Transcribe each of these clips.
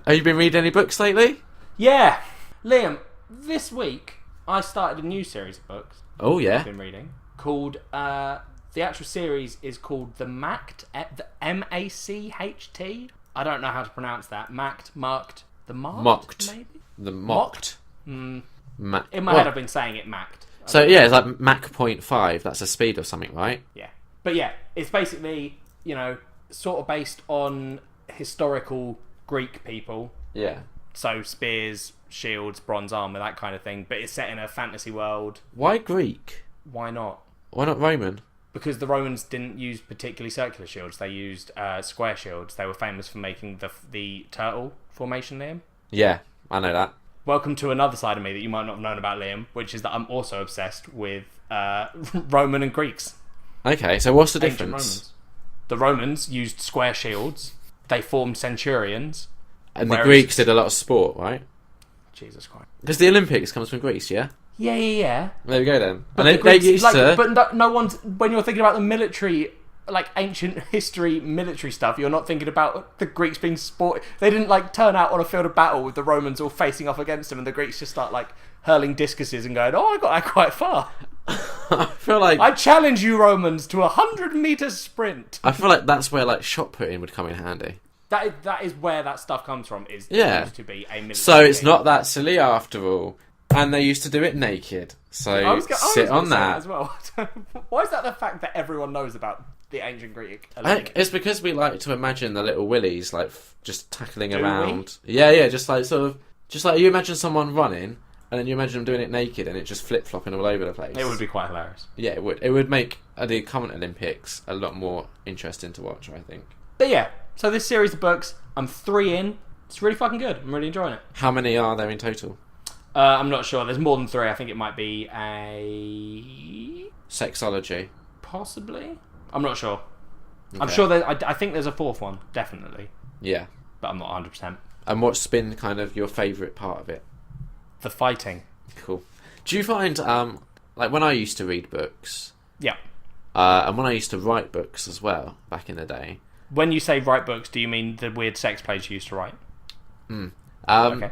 Have you been reading any books lately? Yeah. Liam, this week I started a new series of books. Oh, yeah. I've been reading. Called, the actual series is called the Macht, the M-A-C-H-T. I don't know how to pronounce that. Macht. The Macht, maybe? The Mocked. In Ma- my head I've been saying it Macht. So, yeah, it's like Mach 0.5. That's a speed or something, right? Yeah. But yeah, it's basically, sort of based on historical Greek people. Yeah. So spears, shields, bronze armour, that kind of thing. But it's set in a fantasy world. Why Greek? Why not? Why not Roman? Because the Romans didn't use particularly circular shields. They used square shields. They were famous for making the turtle formation, Liam. Yeah, I know that. Welcome to another side of me that you might not have known about, Liam, which is that I'm also obsessed with Roman and Greeks. Okay, so what's the Ancient difference? Romans. The Romans used square shields. They formed centurions. And the Greeks did a lot of sport, right? Jesus Christ. Because the Olympics comes from Greece, yeah? Yeah. There we go then. But And they used to... But no one's... When you're thinking about the military, like ancient history military stuff, you're not thinking about the Greeks being sport. They didn't turn out on a field of battle with the Romans all facing off against them, and the Greeks just start hurling discuses and going, "Oh, I got that quite far." I feel like... I challenge you, Romans, to a 100-meter sprint. I feel like that's where shot putting would come in handy. That is where that stuff comes from. It used to be a military. So it's game. not that silly after all. And they used to do it naked. So sit on that as well. Why is that the fact that everyone knows about the ancient Greek Olympics? It's because we like to imagine the little willies just tackling Do around. Yeah, just like you imagine someone running, and then you imagine them doing it naked, and it just flip flopping all over the place. It would be quite hilarious. Yeah, it would. It would make the current Olympics a lot more interesting to watch, I think. But yeah, so this series of books, I'm 3 in. It's really fucking good. I'm really enjoying it. How many are there in total? I'm not sure. There's more than 3. I think it might be a... Sexology. Possibly. I'm not sure. Okay. I'm sure I think there's a 4th one, definitely. Yeah. But I'm not 100%. And what's been kind of your favourite part of it? The fighting. Cool. Do you find, when I used to read books... Yeah. And when I used to write books as well, back in the day... When you say write books, do you mean the weird sex plays you used to write? Okay.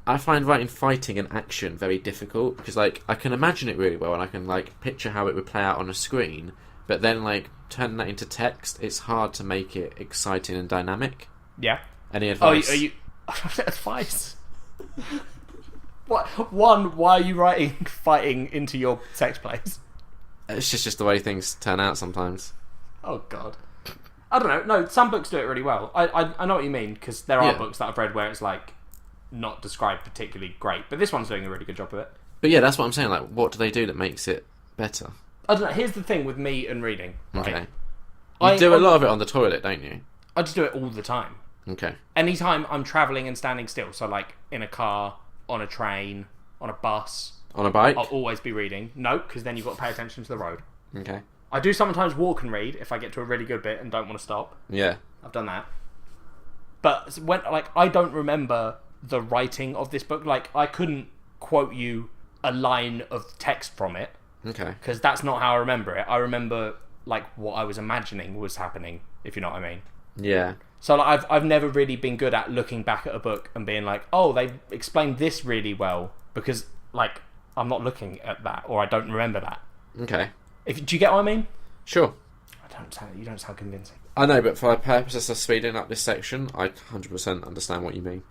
I find writing fighting and action very difficult, because, I can imagine it really well, and I can, picture how it would play out on a screen, but then, turning that into text, it's hard to make it exciting and dynamic. Yeah. Any advice? Are you... Advice? What? One, why are you writing fighting into your sex plays? It's just the way things turn out sometimes. Oh, God. I don't know. No, some books do it really well. I know what you mean, because there are books that I've read where it's, not described particularly great, but this one's doing a really good job of it. But yeah, that's what I'm saying. What do they do that makes it better? I don't know. Here's the thing with me and reading. Right? Okay. You do a lot of it on the toilet, don't you? I just do it all the time. Okay. Anytime I'm travelling and standing still, so in a car, on a train, on a bus. On a bike? I'll always be reading. No, because then you've got to pay attention to the road. Okay. I do sometimes walk and read if I get to a really good bit and don't want to stop. Yeah. I've done that. But when I don't remember the writing of this book. I couldn't quote you a line of text from it. Okay. Because that's not how I remember it. I remember what I was imagining was happening, if you know what I mean. Yeah. So I've never really been good at looking back at a book and being oh, they explained this really well, because I'm not looking at that, or I don't remember that. Okay. Do you get what I mean? Sure. You don't sound convincing. I know, but for the purposes of speeding up this section, I 100% understand what you mean.